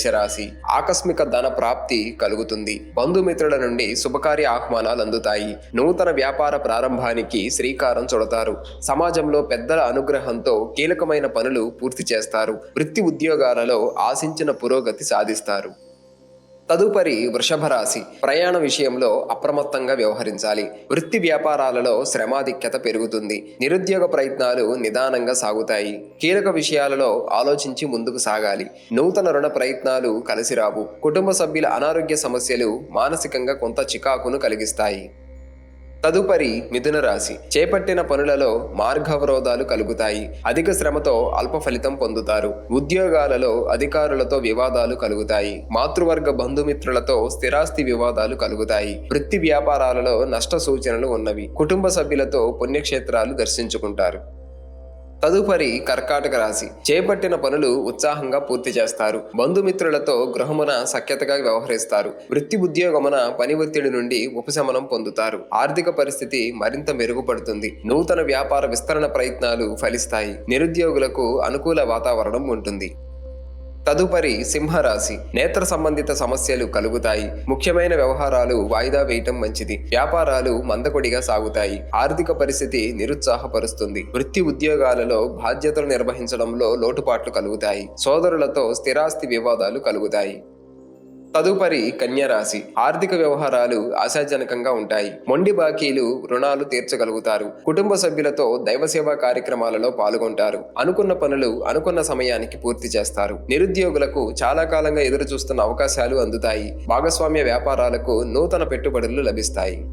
మేషరాశి. ఆకస్మిక ధన ప్రాప్తి కలుగుతుంది. బంధుమిత్రుల నుండి శుభకార్య ఆహ్వానాలు అందుతాయి. నూతన వ్యాపార ప్రారంభానికి శ్రీకారం చుడతారు. సమాజంలో పెద్దల అనుగ్రహంతో కీలకమైన పనులు పూర్తి చేస్తారు. వృత్తి ఉద్యోగాలలో ఆశించిన పురోగతి సాధిస్తారు. తదుపరి వృషభ రాశి. ప్రయాణ విషయంలో అప్రమత్తంగా వ్యవహరించాలి. వృత్తి వ్యాపారాలలో శ్రమాధిక్యత పెరుగుతుంది. నిరుద్యోగ ప్రయత్నాలు నిదానంగా సాగుతాయి. కీలక విషయాలలో ఆలోచించి ముందుకు సాగాలి. నూతన రుణ ప్రయత్నాలు కలిసిరావు. కుటుంబ సభ్యుల అనారోగ్య సమస్యలు మానసికంగా కొంత చికాకును కలిగిస్తాయి. తదుపరి మిథున రాశి. చేపట్టిన పనులలో మార్గావరోధాలు కలుగుతాయి. అధిక శ్రమతో అల్ప ఫలితం పొందుతారు. ఉద్యోగాలలో అధికారులతో వివాదాలు కలుగుతాయి. మాతృవర్గ బంధుమిత్రులతో స్థిరాస్తి వివాదాలు కలుగుతాయి. వృత్తి వ్యాపారాలలో నష్ట సూచనలు ఉన్నవి. కుటుంబ సభ్యులతో పుణ్యక్షేత్రాలు దర్శించుకుంటారు. తదుపరి కర్కాటక రాశి. చేపట్టిన పనులు ఉత్సాహంగా పూర్తి చేస్తారు. బంధుమిత్రులతో గృహమున సఖ్యతగా వ్యవహరిస్తారు. వృత్తి ఉద్యోగమున పని ఒత్తిడి నుండి ఉపశమనం పొందుతారు. ఆర్థిక పరిస్థితి మరింత మెరుగుపడుతుంది. నూతన వ్యాపార విస్తరణ ప్రయత్నాలు ఫలిస్తాయి. నిరుద్యోగులకు అనుకూల వాతావరణం ఉంటుంది. తదుపరి సింహరాశి. నేత్ర సంబంధిత సమస్యలు కలుగుతాయి. ముఖ్యమైన వ్యవహారాలు వాయిదా వేయటం మంచిది. వ్యాపారాలు మందకొడిగా సాగుతాయి. ఆర్థిక పరిస్థితి నిరుత్సాహపరుస్తుంది. వృత్తి ఉద్యోగాలలో బాధ్యతలు నిర్వహించడంలో లోటుపాట్లు కలుగుతాయి. సోదరులతో స్థిరాస్తి వివాదాలు కలుగుతాయి. తదుపరి కన్యరాశి. ఆర్థిక వ్యవహారాలు ఆశాజనకంగా ఉంటాయి. మొండి బాకీలు రుణాలు తీర్చగలుగుతారు. కుటుంబ సభ్యులతో దైవ సేవా కార్యక్రమాలలో పాల్గొంటారు. అనుకున్న పనులు అనుకున్న సమయానికి పూర్తి చేస్తారు. నిరుద్యోగులకు చాలా కాలంగా ఎదురు చూస్తున్న అవకాశాలు అందుతాయి. భాగస్వామ్య వ్యాపారాలకు నూతన పెట్టుబడులు లభిస్తాయి.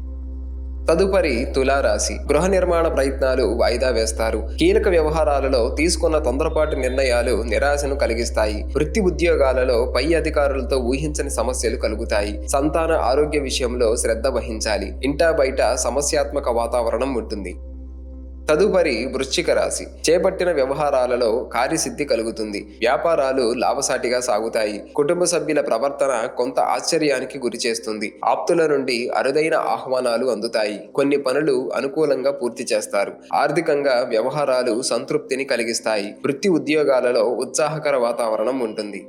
తదుపరి తులారాశి. గృహ నిర్మాణ ప్రయత్నాలు వాయిదా వేస్తారు. కీలక వ్యవహారాలలో తీసుకున్న తొందరపాటు నిర్ణయాలు నిరాశను కలిగిస్తాయి. వృత్తి ఉద్యోగాలలో పై అధికారులతో ఊహించని సమస్యలు కలుగుతాయి. సంతాన ఆరోగ్య విషయంలో శ్రద్ధ వహించాలి. ఇంటా బయట సమస్యాత్మక వాతావరణం ఉంటుంది. తదుపరి వృశ్చిక రాశి. చేపట్టిన వ్యవహారాలలో కార్యసిద్ధి కలుగుతుంది. వ్యాపారాలు లాభసాటిగా సాగుతాయి. కుటుంబ సభ్యుల ప్రవర్తన కొంత ఆశ్చర్యానికి గురి చేస్తుంది. ఆప్తుల నుండి అరుదైన ఆహ్వానాలు అందుతాయి. కొన్ని పనులు అనుకూలంగా పూర్తి చేస్తారు. ఆర్థికంగా వ్యవహారాలు సంతృప్తిని కలిగిస్తాయి. వృత్తి ఉద్యోగాలలో ఉత్సాహకర వాతావరణం ఉంటుంది.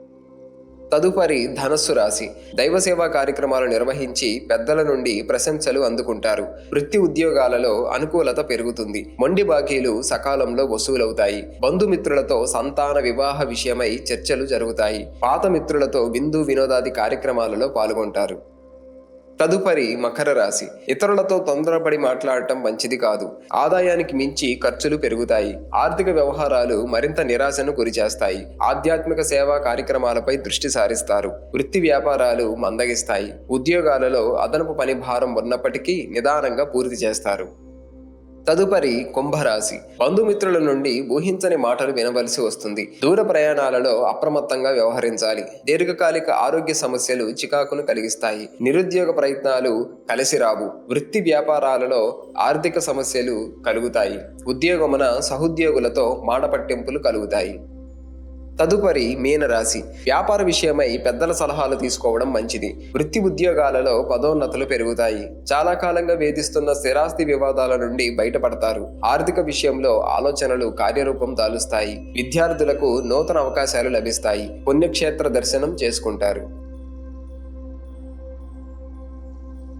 తదుపరి ధనస్సు రాశి. దైవ సేవా కార్యక్రమాలు నిర్వహించి పెద్దల నుండి ప్రశంసలు అందుకుంటారు. వృత్తి ఉద్యోగాలలో అనుకూలత పెరుగుతుంది. మొండి బాకీలు సకాలంలో వసూలవుతాయి. బంధుమిత్రులతో సంతాన వివాహ విషయమై చర్చలు జరుగుతాయి. పాత మిత్రులతో విందు వినోదాది కార్యక్రమాలలో పాల్గొంటారు. తదుపరి మకర రాశి. ఇతరులతో తొందరపడి మాట్లాడటం మంచిది కాదు. ఆదాయానికి మించి ఖర్చులు పెరుగుతాయి. ఆర్థిక వ్యవహారాలు మరింత నిరాశను గురిచేస్తాయి. ఆధ్యాత్మిక సేవా కార్యక్రమాలపై దృష్టి సారిస్తారు. వృత్తి వ్యాపారాలు మందగిస్తాయి. ఉద్యోగాలలో అదనపు పని భారం ఉన్నప్పటికీ నిదానంగా పూర్తి చేస్తారు. తదుపరి కుంభరాశి. బంధుమిత్రుల నుండి ఊహించని మాటలు వినవలసి వస్తుంది. దూర ప్రయాణాలలో అప్రమత్తంగా వ్యవహరించాలి. దీర్ఘకాలిక ఆరోగ్య సమస్యలు చికాకును కలిగిస్తాయి. నిరుద్యోగ ప్రయత్నాలు కలిసిరావు. వృత్తి వ్యాపారాలలో ఆర్థిక సమస్యలు కలుగుతాయి. ఉద్యోగమున సహోద్యోగులతో మాట పట్టింపులు కలుగుతాయి. తదుపరి మీనరాశి. వ్యాపార విషయమై పెద్దల సలహాలు తీసుకోవడం మంచిది. వృత్తి ఉద్యోగాలలో పదోన్నతులు పెరుగుతాయి. చాలా కాలంగా వేధిస్తున్న స్థిరాస్తి వివాదాల నుండి బయటపడతారు. ఆర్థిక విషయంలో ఆలోచనలు కార్యరూపం దాలుస్తాయి. విద్యార్థులకు నూతన అవకాశాలు లభిస్తాయి. పుణ్యక్షేత్ర దర్శనం చేసుకుంటారు.